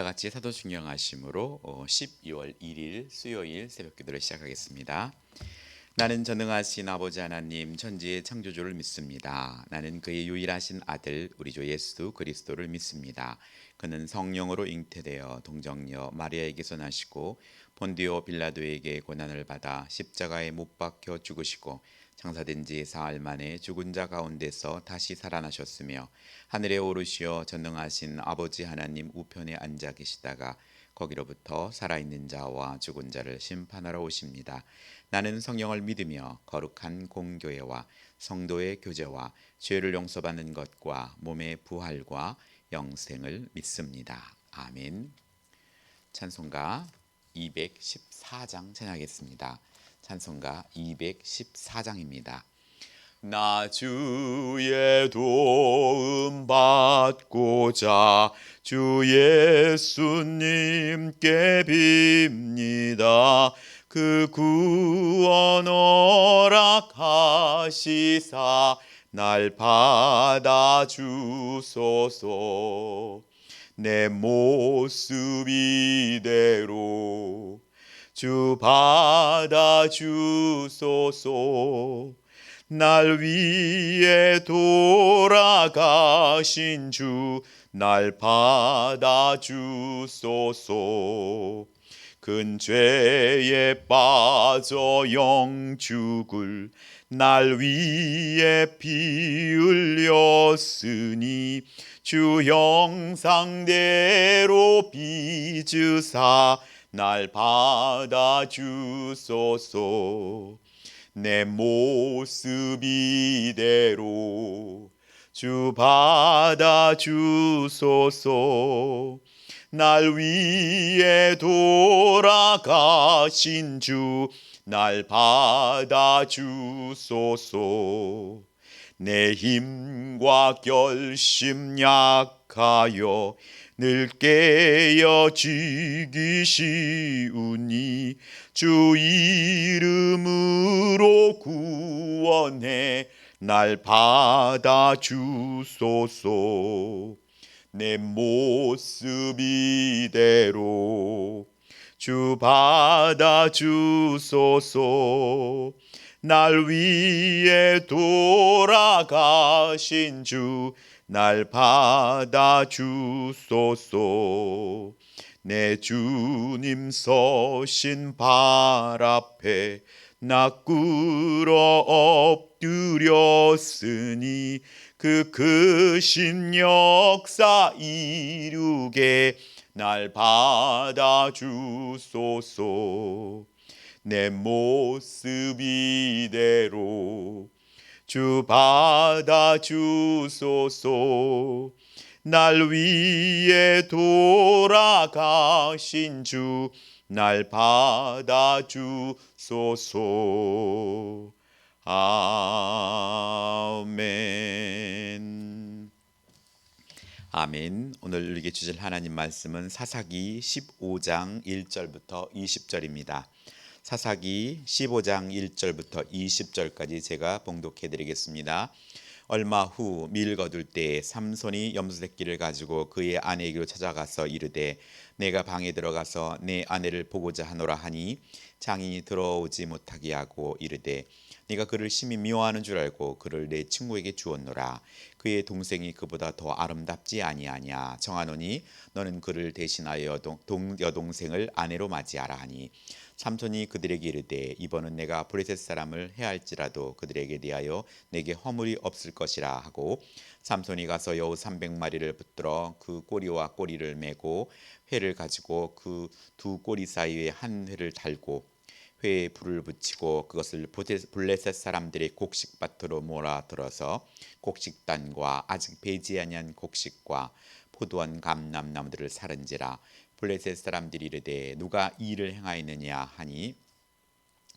다 같이 사도신경 하심으로 12월 1일 수요일 새벽 기도를 시작하겠습니다. 나는 전능하신 아버지 하나님 천지의 창조주를 믿습니다. 나는 그의 유일하신 아들 우리 주 예수 그리스도를 믿습니다. 그는 성령으로 잉태되어 동정녀 마리아에게서 나시고 본디오 빌라도에게 고난을 받아 십자가에 못 박혀 죽으시고 장사된 지 사흘 만에 죽은 자 가운데서 다시 살아나셨으며 하늘에 오르시어 전능하신 아버지 하나님 우편에 앉아 계시다가 거기로부터 살아있는 자와 죽은 자를 심판하러 오십니다. 나는 성령을 믿으며 거룩한 공교회와 성도의 교제와 죄를 용서받는 것과 몸의 부활과 영생을 믿습니다. 아멘. 찬송가 214장 찬양하겠습니다. 찬송가 214장입니다. 나 주의 도움 받고자 주 예수님께 빕니다. 그 구원 허락하시사 날 받아 주소서. 내 모습 이대로 주 받아 주소서. 날 위해 돌아가신 주 날 받아 주소서. 큰 죄에 빠져 영 죽을 날 위해 피 흘렸으니 주 형상대로 빚으사 날 받아 주소서. 내 모습 이대로 주 받아 주소서. 날 위해 돌아가신 주 날 받아 주소서. 내 힘과 결심 약하여 늘 깨어지기 쉬우니 주 이름으로 구원해 날 받아 주소서. 내 모습 이대로 주 받아 주소서. 날 위해 돌아가신 주 날 받아 주소서. 내 주님 서신 발 앞에 나 꿇어 엎드렸으니 그 크신 역사 이루게 날 받아 주소서. 내 모습 이대로 주 받아 주소서. 날 위해 돌아가신 주 날 받아 주소서. 아멘. 아멘. 오늘 우리에게 주실 하나님 말씀은 사사기 15장 1절부터 20절입니다. 사사기 15장 1절부터 20절까지 제가 봉독해 드리겠습니다. 얼마 후 밀 거둘 때에 삼손이 염소새끼를 가지고 그의 아내에게로 찾아가서 이르되 내가 방에 들어가서 내 아내를 보고자 하노라 하니 장인이 들어오지 못하게 하고 이르되 네가 그를 심히 미워하는 줄 알고 그를 내 친구에게 주었노라. 그의 동생이 그보다 더 아름답지 아니하냐. 정하노니 너는 그를 대신하여 여동생을 아내로 맞이하라 하니 삼손이 그들에게 이르되 이번은 내가 브레셋 사람을 해할지라도 그들에게 대하여 내게 허물이 없을 것이라 하고 삼손이 가서 여우 300마리를 붙들어 그 꼬리와 꼬리를 메고 회를 가지고 그 두 꼬리 사이에 한 회를 달고 회에 불을 붙이고 그것을 블레셋 사람들의 곡식밭으로 몰아들어서 곡식단과 아직 배지 아니한 곡식과 포도원 감람나무들을 사른지라. 블레셋 사람들이 이르되 누가 이 일을 행하였느냐 하니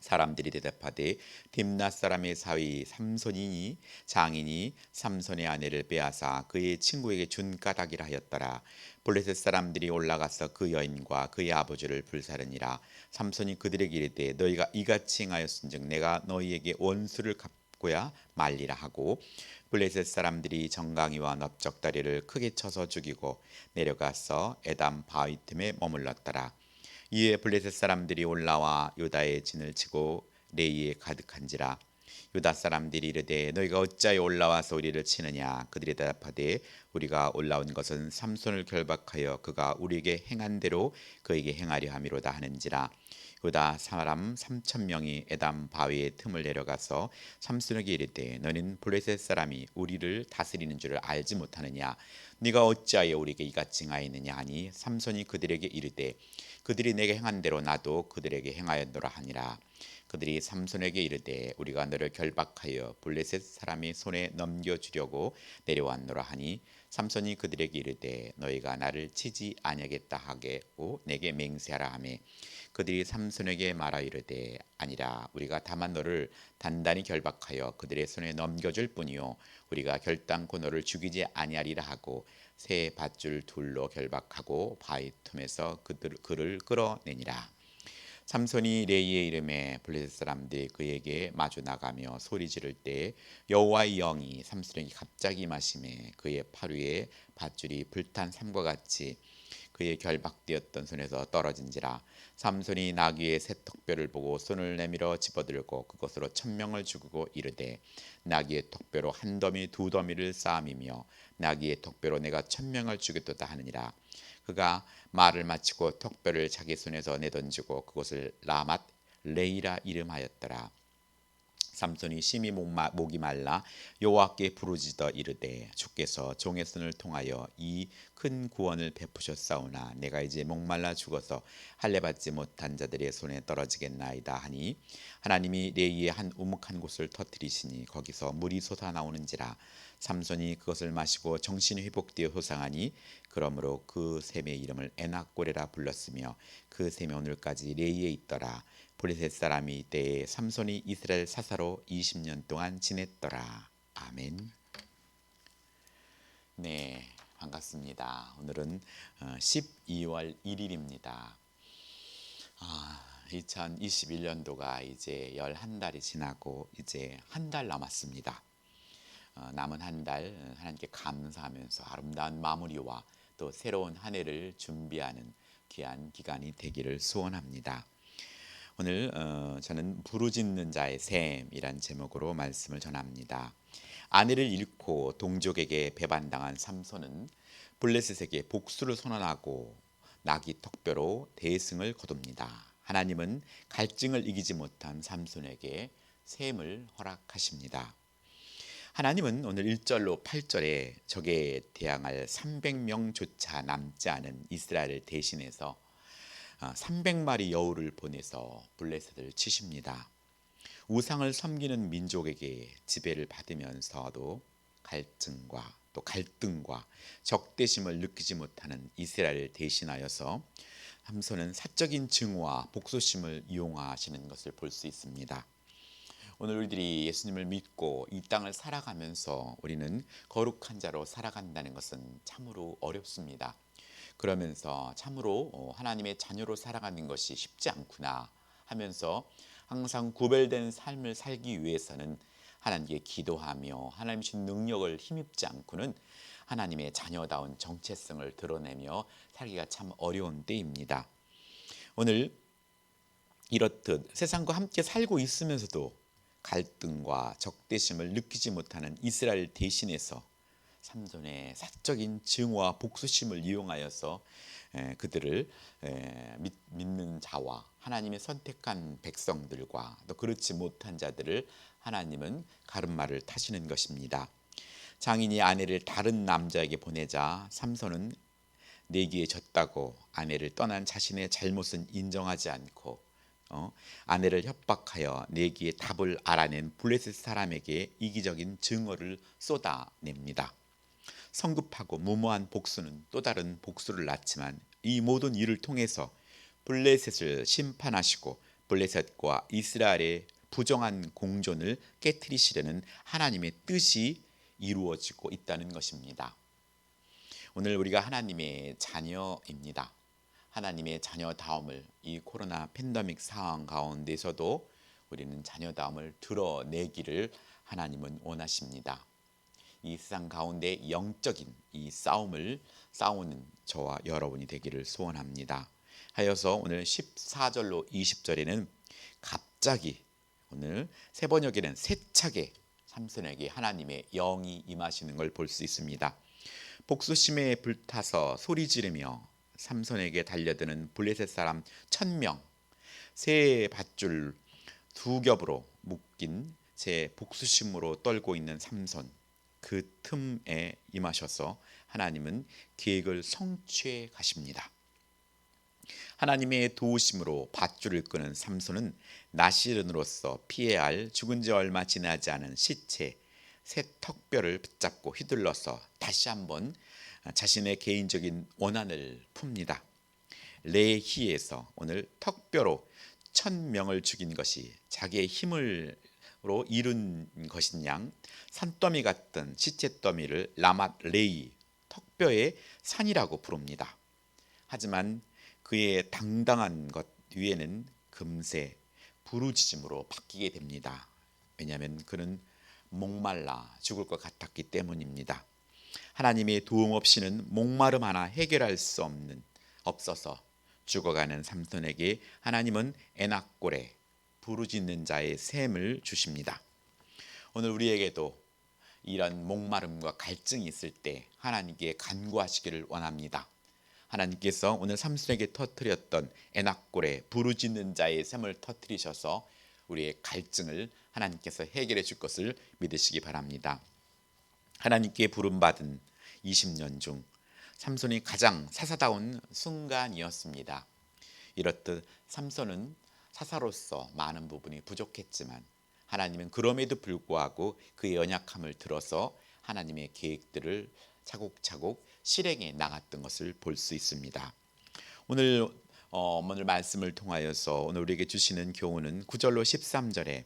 사람들이 대답하되 딥낫 사람의 사위 삼손이니 장인이 삼손의 아내를 빼앗아 그의 친구에게 준 까닭이라 하였더라. 블레셋 사람들이 올라가서 그 여인과 그의 아버지를 불사르니라. 삼손이 그들에게 이르되 너희가 이같이 행하였은즉 내가 너희에게 원수를 갚고 바꿔야 말리라 하고 블레셋 사람들이 정강이와 넓적다리를 크게 쳐서 죽이고 내려가서 에담 바위 틈에 머물렀더라. 이에 블레셋 사람들이 올라와 유다의 진을 치고 레이에 가득한지라. 유다 사람들이 이르되 너희가 어찌하여 올라와서 우리를 치느냐. 그들이 대답하되 우리가 올라온 것은 삼손을 결박하여 그가 우리에게 행한 대로 그에게 행하려 함이로다 하는지라. 유다 사람 3,000명이 에담 바위의 틈을 내려가서 삼손에게 이르되 너는 블레셋 사람이 우리를 다스리는 줄을 알지 못하느냐. 네가 어찌하여 우리에게 이같이 행하였느냐 하니 삼손이 그들에게 이르되 그들이 내게 행한 대로 나도 그들에게 행하였노라 하니라. 그들이 삼손에게 이르되 우리가 너를 결박하여 블레셋 사람의 손에 넘겨주려고 내려왔노라 하니 삼손이 그들에게 이르되 너희가 나를 치지 아니하겠다 하고 내게 맹세하라 하매 그들이 삼손에게 말하 이르되 아니라 우리가 다만 너를 단단히 결박하여 그들의 손에 넘겨줄 뿐이요 우리가 결단코 너를 죽이지 아니하리라 하고 새 밧줄 둘로 결박하고 바위 틈에서 그를 끌어내니라. 삼손이 레이의 이름에 블레셋 사람들이 그에게 마주 나가며 소리 지를 때 여호와의 영이 삼손에게 갑자기 임하시매 그의 팔 위에 밧줄이 불탄 삼과 같이 그의 결박되었던 손에서 떨어진지라. 삼손이 나귀의 새 턱뼈를 보고 손을 내밀어 집어들고 그것으로 1,000명을 죽이고 이르되 나귀의 턱뼈로 한 더미 두 더미를 쌓음이며 나귀의 턱뼈로 내가 1,000명을 죽였도다 하느니라. 그가 말을 마치고 턱뼈를 자기 손에서 내던지고 그것을 라맛 레이라 이름하였더라. 삼손이 심히 목이 말라 여호와께 부르짖어 이르되 주께서 종의 손을 통하여 이 큰 구원을 베푸셨사오나 내가 이제 목말라 죽어서 할례 받지 못한 자들의 손에 떨어지겠나이다 하니 하나님이 레이의 한 우묵한 곳을 터뜨리시니 거기서 물이 솟아나오는지라. 삼손이 그것을 마시고 정신이 회복되어 호상하니 그러므로 그 샘의 이름을 에낙고레라 불렀으며 그 샘이 오늘까지 레이에 있더라. 블레셋 사람이 이때에 삼손이 이스라엘 사사로 20년 동안 지냈더라. 아멘. 네, 반갑습니다. 오늘은 12월 1일입니다. 2021년도가 이제 11달이 지나고 이제 한 달 남았습니다. 남은 한 달 하나님께 감사하면서 아름다운 마무리와 또 새로운 한 해를 준비하는 귀한 기간이 되기를 소원합니다. 오늘 저는 부르짖는 자의 샘이란 제목으로 말씀을 전합니다. 아내를 잃고 동족에게 배반당한 삼손은 블레셋에게 복수를 선언하고 나귀 턱뼈로 대승을 거둡니다. 하나님은 갈증을 이기지 못한 삼손에게 샘을 허락하십니다. 하나님은 오늘 1절로 8절에 적에 대항할 300명조차 남지 않은 이스라엘을 대신해서 300마리 여우를 보내서 블레셋을 치십니다. 우상을 섬기는 민족에게 지배를 받으면서도 갈등과 적대심을 느끼지 못하는 이스라엘을 대신하여서 삼손은 사적인 증오와 복수심을 이용하시는 것을 볼 수 있습니다. 오늘 우리들이 예수님을 믿고 이 땅을 살아가면서 우리는 거룩한 자로 살아간다는 것은 참으로 어렵습니다. 그러면서 참으로 하나님의 자녀로 살아가는 것이 쉽지 않구나 하면서 항상 구별된 삶을 살기 위해서는 하나님께 기도하며 하나님 주신 능력을 힘입지 않고는 하나님의 자녀다운 정체성을 드러내며 살기가 참 어려운 때입니다. 오늘 이렇듯 세상과 함께 살고 있으면서도 갈등과 적대심을 느끼지 못하는 이스라엘 대신해서 삼손의 사적인 증오와 복수심을 이용하여서 그들을 믿는 자와 하나님의 선택한 백성들과 또 그렇지 못한 자들을 하나님은 가르마를 타시는 것입니다. 장인이 아내를 다른 남자에게 보내자 삼손은 내기에 졌다고 아내를 떠난 자신의 잘못은 인정하지 않고 아내를 협박하여 내기의 답을 알아낸 블레셋 사람에게 이기적인 증오를 쏟아냅니다. 성급하고 무모한 복수는 또 다른 복수를 낳지만 이 모든 일을 통해서 블레셋을 심판하시고 블레셋과 이스라엘의 부정한 공존을 깨트리시려는 하나님의 뜻이 이루어지고 있다는 것입니다. 오늘 우리가 하나님의 자녀입니다. 하나님의 자녀다움을 이 코로나 팬데믹 상황 가운데서도 우리는 자녀다움을 드러내기를 하나님은 원하십니다. 이 세상 가운데 영적인 이 싸우는 저와 여러분이 되기를 소원합니다. 하여서 오늘 14절로 20절에는 갑자기, 오늘 세 번역에는 세차게 삼손에게 하나님의 영이 임하시는 걸 볼 수 있습니다. 복수심에 불타서 소리 지르며 삼손에게 달려드는 블레셋 사람 1000명, 새 밧줄 두 겹으로 묶인 제 복수심으로 떨고 있는 삼손, 그 틈에 임하셔서 하나님은 계획을 성취해 가십니다. 하나님의 도우심으로 밧줄을 끄는 삼손은 나시른으로서 피해야 할 죽은 지 얼마 지나지 않은 시체 새 턱뼈를 붙잡고 휘둘러서 다시 한번 자신의 개인적인 원한을 풉니다. 레히에서 오늘 턱뼈로 1000명을 죽인 것이 자기의 힘으로 이룬 것인 산더미 같던 시체 더미를 라맛 레이, 턱뼈의 산이라고 부릅니다. 하지만 그의 당당한 것 위에는 금세 부르짖음으로 바뀌게 됩니다. 왜냐하면 그는 목말라 죽을 것 같았기 때문입니다. 하나님의 도움 없이는 목마름 하나 해결할 수 없어서 죽어가는 삼손에게 하나님은 에낙골에 부르짖는 자의 셈을 주십니다. 오늘 우리에게도 이런 목마름과 갈증이 있을 때 하나님께 간구하시기를 원합니다. 하나님께서 오늘 삼손에게 터뜨렸던 에낙골에 부르짖는 자의 셈을 터뜨리셔서 우리의 갈증을 하나님께서 해결해 줄 것을 믿으시기 바랍니다. 하나님께 부름받은 20년 중 삼손이 가장 사사다운 순간이었습니다. 이렇듯 삼손은 사사로서 많은 부분이 부족했지만 하나님은 그럼에도 불구하고 그의 연약함을 들어서 하나님의 계획들을 차곡차곡 실행해 나갔던 것을 볼 수 있습니다. 오늘 말씀을 통하여서 오늘 우리에게 주시는 교훈은 9절로 13절에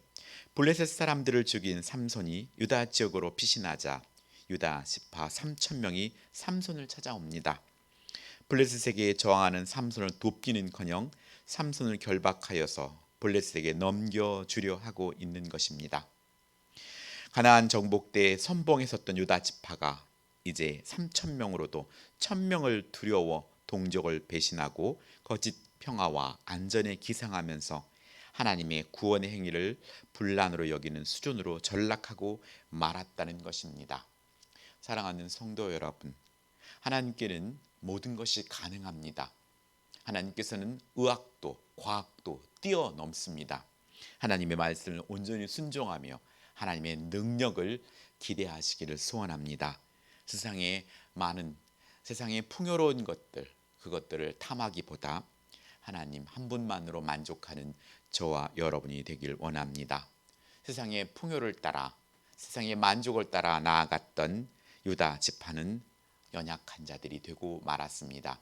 블레셋 사람들을 죽인 삼손이 유다 지역으로 피신하자 유다 지파 3000명이 삼손을 찾아옵니다. 블레셋에게 저항하는 삼손을 돕기는커녕 삼손을 결박하여서 블레셋에게 넘겨주려 하고 있는 것입니다. 가나안 정복 때 선봉에 섰던 유다 지파가 이제 3000명으로도 1000명을 두려워 동족을 배신하고 거짓 평화와 안전에 기상하면서 하나님의 구원의 행위를 분란으로 여기는 수준으로 전락하고 말았다는 것입니다. 사랑하는 성도 여러분, 하나님께는 모든 것이 가능합니다. 하나님께서는 의학도 과학도 뛰어넘습니다. 하나님의 말씀을 온전히 순종하며 하나님의 능력을 기대하시기를 소원합니다. 세상에 풍요로운 것들, 그것들을 탐하기보다 하나님 한 분만으로 만족하는 저와 여러분이 되길 원합니다. 세상의 풍요를 따라, 세상의 만족을 따라 나아갔던 유다 지파는 연약한 자들이 되고 말았습니다.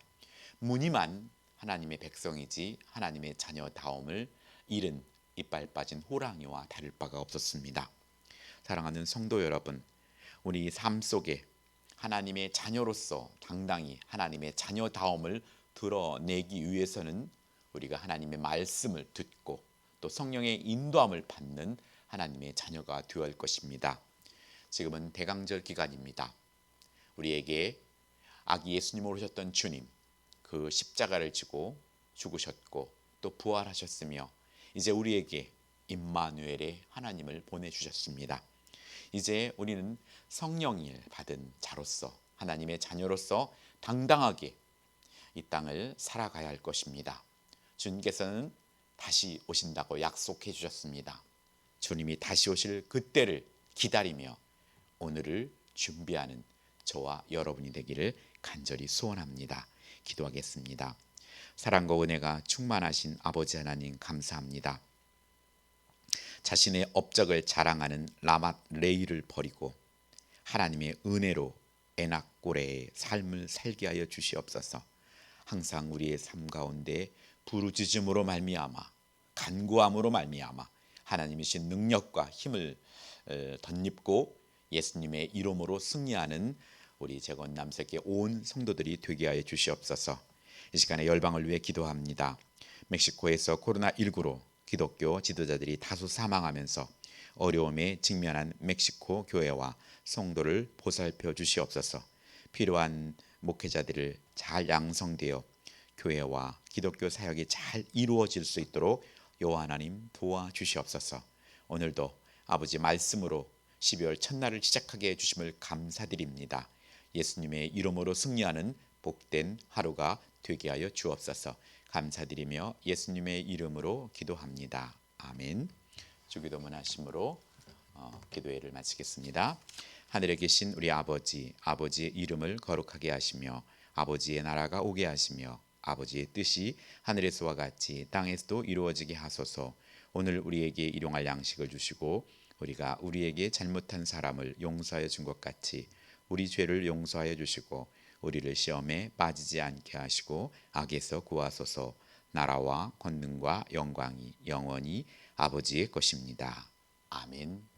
무늬만 하나님의 백성이지 하나님의 자녀다움을 잃은 이빨 빠진 호랑이와 다를 바가 없었습니다. 사랑하는 성도 여러분, 우리 삶 속에 하나님의 자녀로서 당당히 하나님의 자녀다움을 드러내기 위해서는 우리가 하나님의 말씀을 듣고 또 성령의 인도함을 받는 하나님의 자녀가 되어야 할 것입니다. 지금은 대강절 기간입니다. 우리에게 아기 예수님을 오셨던 주님, 그 십자가를 지고 죽으셨고 또 부활하셨으며 이제 우리에게 임마누엘의 하나님을 보내주셨습니다. 이제 우리는 성령을 받은 자로서 하나님의 자녀로서 당당하게 이 땅을 살아가야 할 것입니다. 주님께서는 다시 오신다고 약속해 주셨습니다. 주님이 다시 오실 그때를 기다리며 오늘을 준비하는 저와 여러분이 되기를 간절히 소원합니다. 기도하겠습니다. 사랑과 은혜가 충만하신 아버지 하나님 감사합니다. 자신의 업적을 자랑하는 라맛 레이를 버리고 하나님의 은혜로 에낙골의 삶을 살게 하여 주시옵소서. 항상 우리의 삶 가운데 부르짖음으로 말미암아 간구함으로 말미암아 하나님이신 능력과 힘을 덧입고 예수님의 이름으로 승리하는 우리 재건남색의 온 성도들이 되게 하여 주시옵소서. 이 시간에 열방을 위해 기도합니다. 멕시코에서 코로나19로 기독교 지도자들이 다수 사망하면서 어려움에 직면한 멕시코 교회와 성도를 보살펴 주시옵소서. 필요한 목회자들을 잘 양성되어 교회와 기독교 사역이 잘 이루어질 수 있도록 여호와 하나님 도와주시옵소서. 오늘도 아버지 말씀으로 12월 첫날을 시작하게 해주심을 감사드립니다. 예수님의 이름으로 승리하는 복된 하루가 되게 하여 주옵소서. 감사드리며 예수님의 이름으로 기도합니다. 아멘. 주기도문 하심으로 기도회를 마치겠습니다. 하늘에 계신 우리 아버지, 아버지의 이름을 거룩하게 하시며 아버지의 나라가 오게 하시며 아버지의 뜻이 하늘에서와 같이 땅에서도 이루어지게 하소서. 오늘 우리에게 일용할 양식을 주시고 우리가 우리에게 잘못한 사람을 용서하여 준 것 같이 우리 죄를 용서하여 주시고 우리를 시험에 빠지지 않게 하시고 악에서 구하소서. 나라와 권능과 영광이 영원히 아버지의 것입니다. 아멘.